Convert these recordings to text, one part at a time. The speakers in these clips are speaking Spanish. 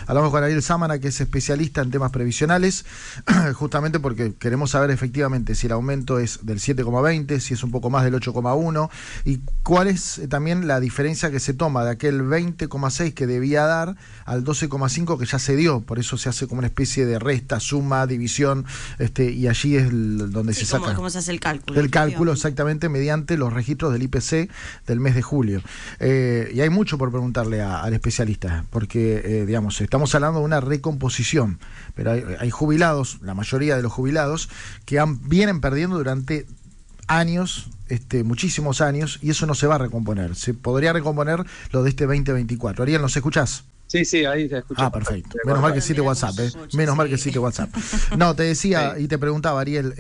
Hablamos con Ariel Sámana, que es especialista en temas previsionales, justamente porque queremos saber efectivamente si el aumento es del 7,20, si es un poco más del 8,1, y cuál es también la diferencia que se toma de aquel 20,6 que debía dar al 12,5 que ya se dio. Por eso se hace como una especie de resta, suma, división, y allí es donde se saca. ¿Cómo se hace el cálculo? El cálculo, exactamente, mediante los registros del IPC del mes de julio. Y hay mucho por preguntarle al especialista, porque, digamos, estamos hablando de una recomposición, pero hay jubilados, la mayoría de los jubilados, que vienen perdiendo durante años, muchísimos años, y eso no se va a recomponer. Se podría recomponer lo de este 2024. Ariel, ¿nos escuchás? Sí, ahí te escucho. Ah, perfecto. Menos mal que sí te WhatsApp, Menos mal que sí te WhatsApp. No, te decía y te preguntaba, Ariel,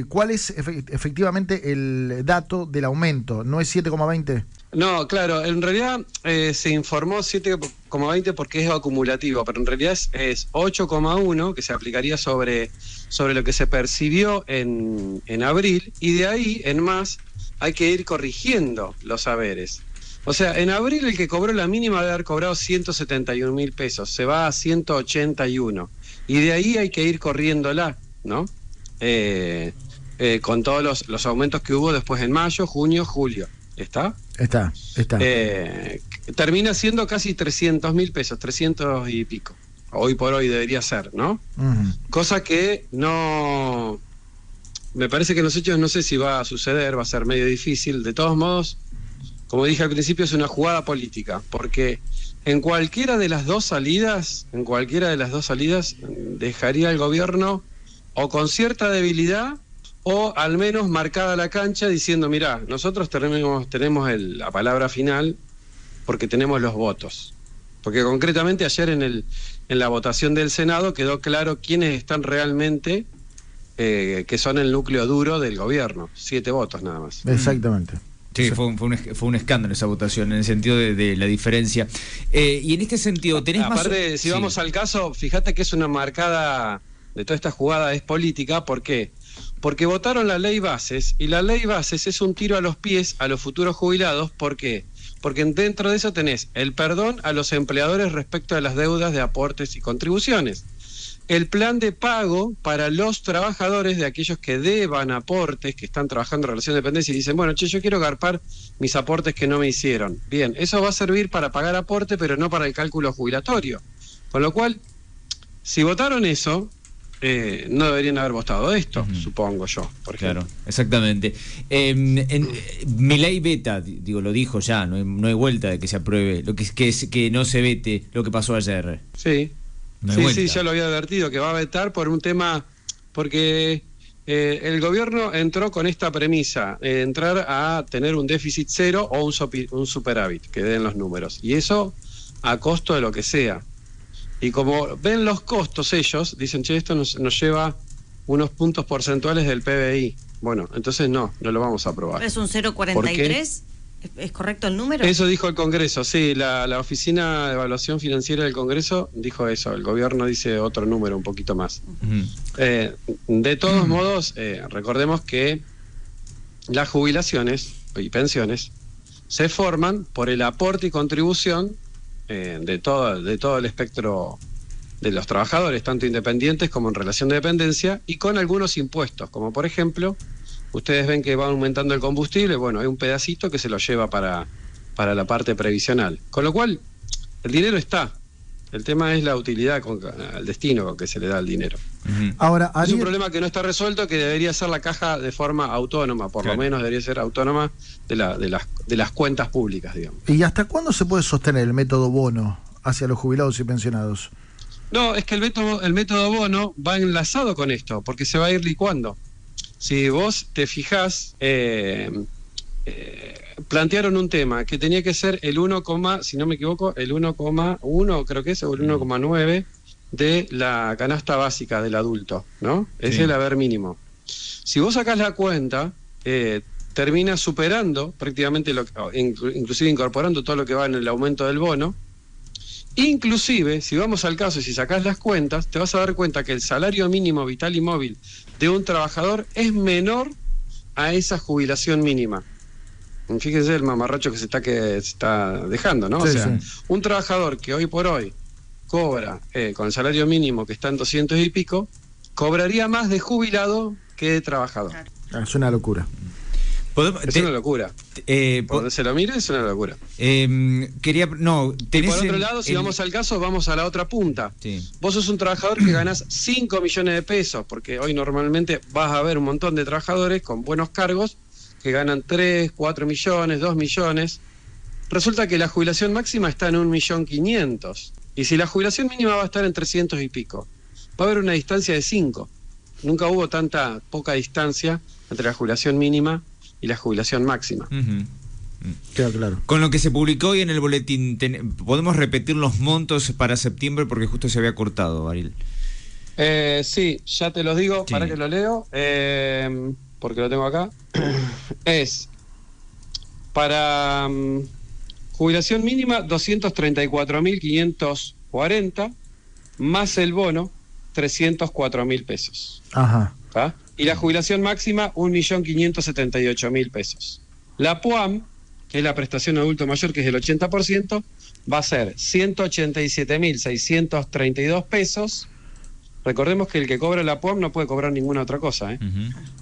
¿cuál es efectivamente el dato del aumento? ¿No es 7,20? No, claro, en realidad se informó 7,20 porque es acumulativo, pero en realidad es 8,1 que se aplicaría sobre lo que se percibió en abril, y de ahí en más hay que ir corrigiendo los saberes. O sea, en abril el que cobró la mínima debe haber cobrado 171.000 pesos, se va a 181, y de ahí hay que ir corriéndola, ¿no? Con todos los aumentos que hubo después en mayo, junio, julio. ¿Está? Está. Termina siendo casi 300.000 pesos, 300 y pico. Hoy por hoy debería ser, ¿no? Uh-huh. Cosa que no... Me parece que en los hechos no sé si va a suceder, va a ser medio difícil. De todos modos, como dije al principio, es una jugada política, porque en cualquiera de las dos salidas, dejaría al gobierno o con cierta debilidad, o al menos marcada la cancha diciendo, mirá, nosotros tenemos la palabra final porque tenemos los votos. Porque concretamente ayer en la votación del Senado quedó claro quiénes están realmente, que son el núcleo duro del gobierno. 7 votos nada más. Exactamente. Sí, fue un escándalo esa votación, en el sentido de la diferencia. Y en este sentido, tenés aparte, más... si vamos al caso, fíjate que es una marcada de toda esta jugada es política. ¿Por qué? Porque votaron la ley bases, y la ley bases es un tiro a los pies a los futuros jubilados. ¿Por qué? Porque dentro de eso tenés el perdón a los empleadores respecto a las deudas de aportes y contribuciones, el plan de pago para los trabajadores de aquellos que deban aportes, que están trabajando en relación de dependencia y dicen, bueno, yo quiero garpar mis aportes que no me hicieron. Bien, eso va a servir para pagar aporte, pero no para el cálculo jubilatorio. Con lo cual, si votaron eso... no deberían haber votado esto, supongo yo, por ejemplo. Claro, exactamente. Milei veta, lo dijo ya, no hay vuelta de que se apruebe, que no se vete lo que pasó ayer. Sí, sí, ya lo había advertido, que va a vetar por un tema, porque el gobierno entró con esta premisa, entrar a tener un déficit cero o un superávit, que den los números, y eso a costo de lo que sea. Y como ven los costos ellos, dicen, che, esto nos lleva unos puntos porcentuales del PBI. Bueno, entonces no lo vamos a aprobar. ¿Es un 0,43? ¿Es correcto el número? Eso dijo el Congreso, sí, la Oficina de Evaluación Financiera del Congreso dijo eso, el gobierno dice otro número un poquito más. De todos modos, recordemos que las jubilaciones y pensiones se forman por el aporte y contribución de todo el espectro de los trabajadores, tanto independientes como en relación de dependencia, y con algunos impuestos, como por ejemplo, ustedes ven que va aumentando el combustible, bueno, hay un pedacito que se lo lleva para la parte previsional, con lo cual el dinero está, el tema es la utilidad, el destino con que se le da el dinero. Ahora, es un problema que no está resuelto, que debería ser la caja de forma autónoma, por lo menos debería ser autónoma de las cuentas públicas, digamos. ¿Y hasta cuándo se puede sostener el método bono hacia los jubilados y pensionados? No, es que el método bono va enlazado con esto, porque se va a ir licuando. Si vos te fijás, plantearon un tema que tenía que ser el 1, si no me equivoco, el 1,1 creo que es, o el 1,9 de la canasta básica del adulto, ¿no? Sí. Es el haber mínimo. Si vos sacás la cuenta, termina superando prácticamente, inclusive incorporando todo lo que va en el aumento del bono. Inclusive, si vamos al caso y si sacás las cuentas, te vas a dar cuenta que el salario mínimo vital y móvil de un trabajador es menor a esa jubilación mínima. Fíjense el mamarracho que se está dejando, ¿no? Sí, o sea, un trabajador que hoy por hoy cobra con el salario mínimo, que está en 200 y pico, cobraría más de jubilado que de trabajador. Es una locura. Es una locura. Por donde se lo mire, es una locura. Y por otro lado, si vamos al caso, vamos a la otra punta. Sí. Vos sos un trabajador que ganás 5 millones de pesos, porque hoy normalmente vas a ver un montón de trabajadores con buenos cargos que ganan 3, 4 millones, 2 millones. Resulta que la jubilación máxima está en 1.500.000. Y si la jubilación mínima va a estar en 300 y pico, va a haber una distancia de 5. Nunca hubo tanta poca distancia entre la jubilación mínima y la jubilación máxima. Queda claro. Con lo que se publicó hoy en el boletín, ¿podemos repetir los montos para septiembre? Porque justo se había cortado, Ariel. Sí, ya te los digo, sí. Para que lo leo, porque lo tengo acá. Es para jubilación mínima 234.540, más el bono 304.000 pesos. Ajá. ¿Ah? Y la jubilación máxima 1.578.000 pesos. La PUAM, que es la prestación adulto mayor, que es el 80%, va a ser 187.632 pesos. Recordemos que el que cobra la PUAM no puede cobrar ninguna otra cosa,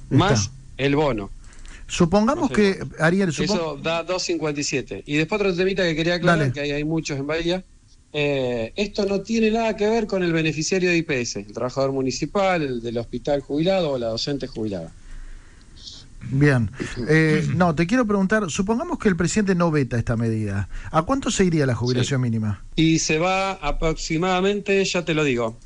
más el bono. Supongamos que, Ariel... Eso da 2.57. Y después otro temita que quería aclarar, que hay muchos en Bahía. Esto no tiene nada que ver con el beneficiario de IPS, el trabajador municipal, el del hospital jubilado o la docente jubilada. Bien. Te quiero preguntar, supongamos que el presidente no veta esta medida. ¿A cuánto se iría la jubilación mínima? Y se va aproximadamente, ya te lo digo.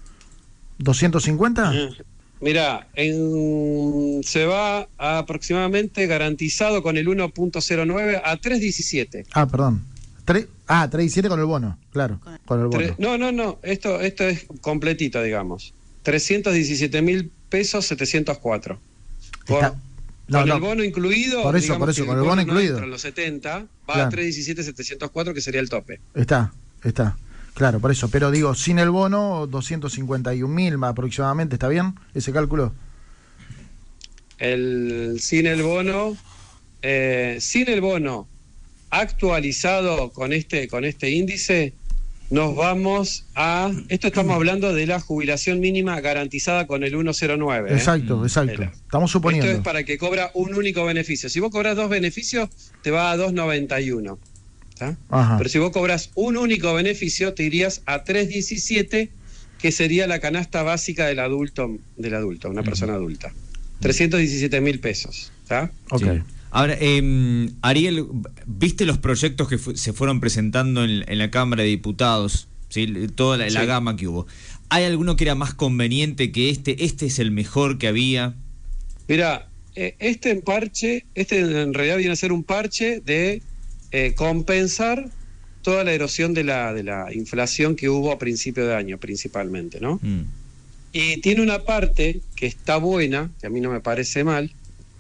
¿250? Mirá, se va aproximadamente garantizado con el 1.09 a 3.17. Ah, perdón. 3.17 con el bono, claro. Con el bono. No. Esto es completito, digamos. 317.000 pesos 704. Con el bono incluido. Por eso, con el bono incluido. En los 70 va a 3.17 704, que sería el tope. Está. Claro, por eso. Pero digo, sin el bono, 251.000 aproximadamente, ¿está bien ese cálculo? Sin el bono actualizado con este índice, nos vamos a... Esto estamos hablando de la jubilación mínima garantizada con el 109. Exacto. Estamos suponiendo. Esto es para que cobra un único beneficio. Si vos cobras 2 beneficios, te va a 2.91. Pero si vos cobras un único beneficio, te irías a 3.17, que sería la canasta básica del adulto, una persona adulta. 317.000 pesos. ¿Está? Ok. Sí. Ahora, Ariel, ¿viste los proyectos que se fueron presentando en la Cámara de Diputados? ¿Sí? Toda la gama que hubo. ¿Hay alguno que era más conveniente que este? ¿Este es el mejor que había? Mira, este en realidad viene a ser un parche de compensar toda la erosión de la inflación que hubo a principio de año, principalmente, ¿no? Y tiene una parte que está buena, que a mí no me parece mal,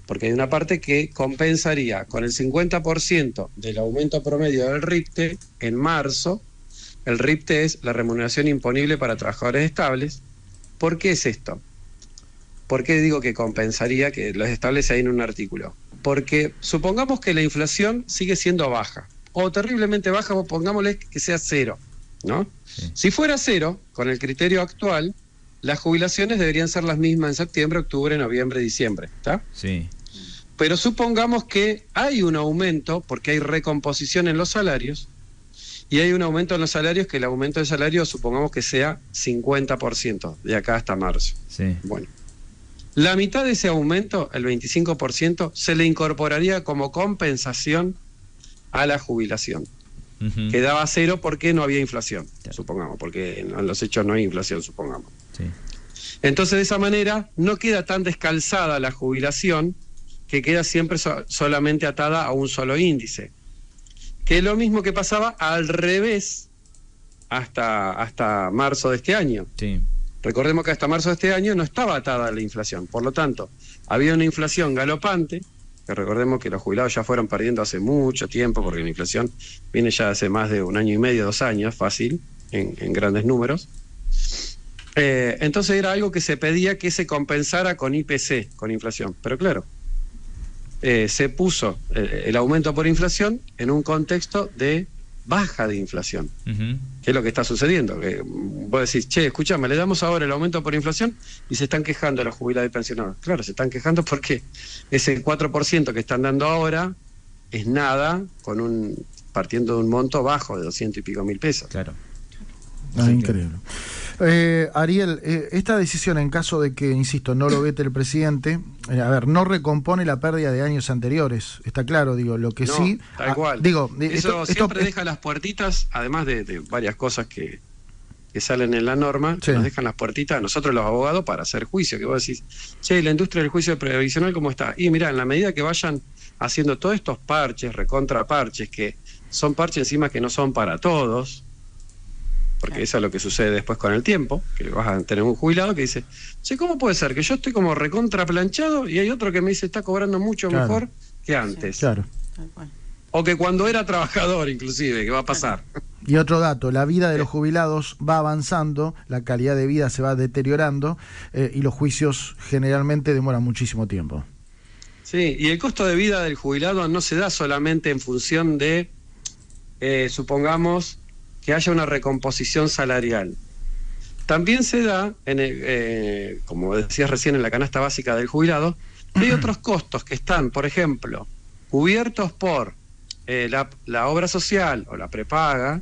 porque hay una parte que compensaría con el 50% del aumento promedio del RIPTE en marzo. El RIPTE es la remuneración imponible para trabajadores estables. ¿Por qué es esto? ¿Por qué digo que compensaría? Que lo establece ahí en un artículo. Porque supongamos que la inflación sigue siendo baja, o terriblemente baja, o pongámosle que sea 0, ¿no? Sí. Si fuera 0, con el criterio actual, las jubilaciones deberían ser las mismas en septiembre, octubre, noviembre, diciembre, ¿está? Sí. Pero supongamos que hay un aumento, porque hay recomposición en los salarios, y hay un aumento en los salarios, que el aumento de salario supongamos que sea 50% de acá hasta marzo. Sí. Bueno, la mitad de ese aumento, el 25%, se le incorporaría como compensación a la jubilación. Quedaba 0 porque no había inflación, supongamos, porque en los hechos no hay inflación, supongamos. Sí. Entonces, de esa manera, no queda tan descalzada la jubilación, que queda siempre solamente atada a un solo índice. Que es lo mismo que pasaba al revés hasta marzo de este año. Sí. Recordemos que hasta marzo de este año no estaba atada a la inflación. Por lo tanto, había una inflación galopante, que recordemos que los jubilados ya fueron perdiendo hace mucho tiempo, porque la inflación viene ya hace más de 1 año y medio, 2 años, fácil, en grandes números. Entonces era algo que se pedía que se compensara con IPC, con inflación. Pero claro, se puso el aumento por inflación en un contexto de baja de inflación. Que es lo que está sucediendo. Que vos decís, che, escuchame, le damos ahora el aumento por inflación y se están quejando los jubilados y pensionados. Claro, se están quejando porque ese 4% que están dando ahora es nada partiendo de un monto bajo de 200 y pico mil pesos. Claro. Increíble. Ariel, esta decisión, en caso de que, insisto, no lo vete el presidente, no recompone la pérdida de años anteriores, está claro, digo, lo que sí... Tal cual. Eso siempre deja las puertitas, además de varias cosas que salen en la norma, Sí. nos dejan las puertitas a nosotros los abogados para hacer juicio, que vos decís, che, la industria del juicio previsional, ¿cómo está? Y mirá, en la medida que vayan haciendo todos estos parches, recontraparches, que son parches encima que no son para todos, porque eso es lo que sucede después con el tiempo, que vas a tener un jubilado que dice, che, ¿cómo puede ser que yo estoy como recontraplanchado y hay otro que me dice está cobrando mucho Claro. mejor que antes? Sí. Claro. Tal cual. O que cuando era trabajador inclusive, ¿qué va a pasar? Y otro dato, la vida de los jubilados va avanzando, la calidad de vida se va deteriorando y los juicios generalmente demoran muchísimo tiempo. Sí, y el costo de vida del jubilado no se da solamente en función de, supongamos, que haya una recomposición salarial. También se da, como decías recién, en la canasta básica del jubilado, que hay otros costos que están, por ejemplo, cubiertos por la obra social o la prepaga,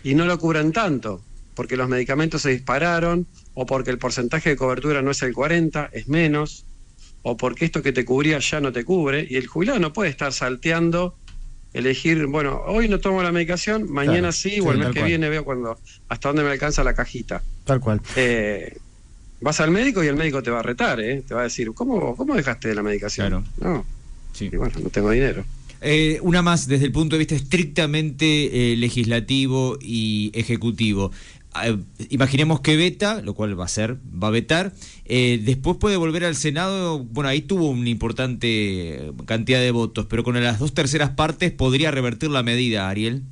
y no lo cubren tanto, porque los medicamentos se dispararon, o porque el porcentaje de cobertura no es el 40, es menos, o porque esto que te cubría ya no te cubre, y el jubilado no puede estar salteando, elegir, bueno, hoy no tomo la medicación, mañana Claro, sí, sí, o el mes tal que cual. viene veo hasta dónde me alcanza la cajita. Tal cual. Vas al médico y el médico te va a retar, te va a decir, ¿cómo dejaste de la medicación? Claro. No, Sí. y bueno, no tengo dinero. Una más desde el punto de vista estrictamente legislativo y ejecutivo. Imaginemos que veta, lo cual va a vetar, después puede volver al Senado. Bueno, ahí tuvo una importante cantidad de votos, pero con las 2/3 partes podría revertir la medida, Ariel.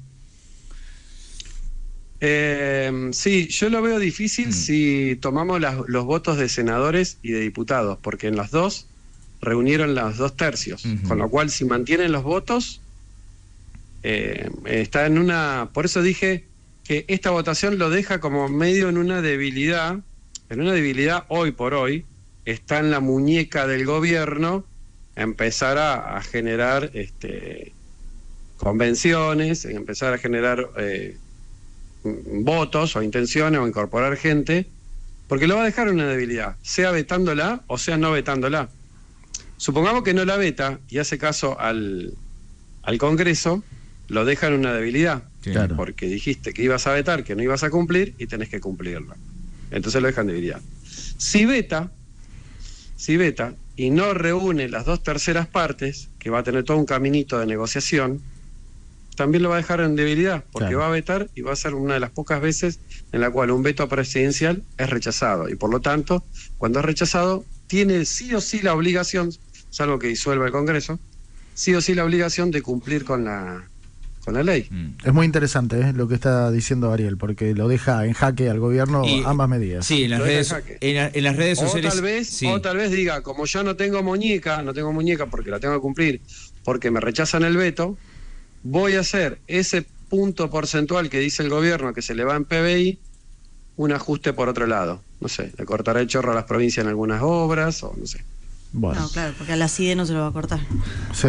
Sí, yo lo veo difícil si tomamos los votos de senadores y de diputados, porque en las dos reunieron los 2/3, con lo cual si mantienen los votos, está en una... Por eso dije que esta votación lo deja como medio en una debilidad hoy por hoy, está en la muñeca del gobierno empezar a generar convenciones, empezar a generar votos o intenciones o incorporar gente, porque lo va a dejar en una debilidad, sea vetándola o sea no vetándola. Supongamos que no la veta y hace caso al Congreso, lo deja en una debilidad, Claro. porque dijiste que ibas a vetar, que no ibas a cumplir y tenés que cumplirlo. Entonces lo deja en debilidad. Si veta y no reúne las 2/3 partes, que va a tener todo un caminito de negociación, también lo va a dejar en debilidad, porque Claro. va a vetar y va a ser una de las pocas veces en la cual un veto presidencial es rechazado. Y por lo tanto, cuando es rechazado, tiene sí o sí la obligación, salvo que disuelva el Congreso, sí o sí la obligación de cumplir con la ley. Es muy interesante lo que está diciendo Ariel, porque lo deja en jaque al gobierno Y, ambas medidas. Sí, en las Lo deja redes, en jaque. en las redes sociales. O tal vez diga, como yo no tengo muñeca porque la tengo que cumplir, porque me rechazan el veto, voy a hacer ese punto porcentual que dice el gobierno que se le va en PBI, un ajuste por otro lado. No sé, le cortará el chorro a las provincias en algunas obras, o no sé. Bueno. No, claro, porque a la CIDE no se lo va a cortar. Sí.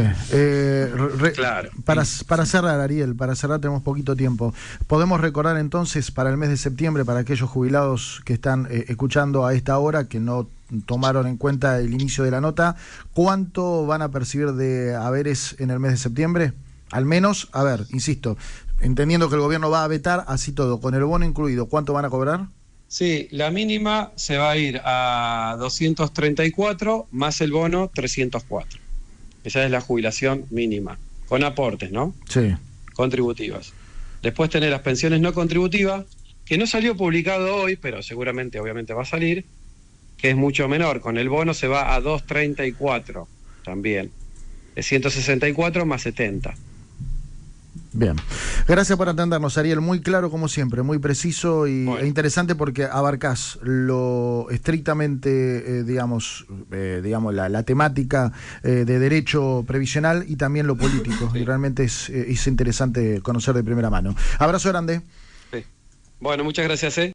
Claro. Para cerrar, Ariel, tenemos poquito tiempo. ¿Podemos recordar entonces para el mes de septiembre, para aquellos jubilados que están escuchando a esta hora, que no tomaron en cuenta el inicio de la nota, cuánto van a percibir de haberes en el mes de septiembre? Al menos, a ver, insisto, entendiendo que el gobierno va a vetar, así todo, con el bono incluido, ¿cuánto van a cobrar? Sí, la mínima se va a ir a 234 más el bono 304. Esa es la jubilación mínima, con aportes, ¿no? Sí. Contributivas. Después tenés las pensiones no contributivas, que no salió publicado hoy, pero seguramente, obviamente va a salir, que es mucho menor. Con el bono se va a 234 también. Es 164 más 70. Bien, gracias por atendernos, Ariel, muy claro como siempre, muy preciso e interesante porque abarcás lo estrictamente, digamos, la temática de derecho previsional y también lo político, y realmente es interesante conocer de primera mano. Abrazo grande. Sí. Bueno, muchas gracias.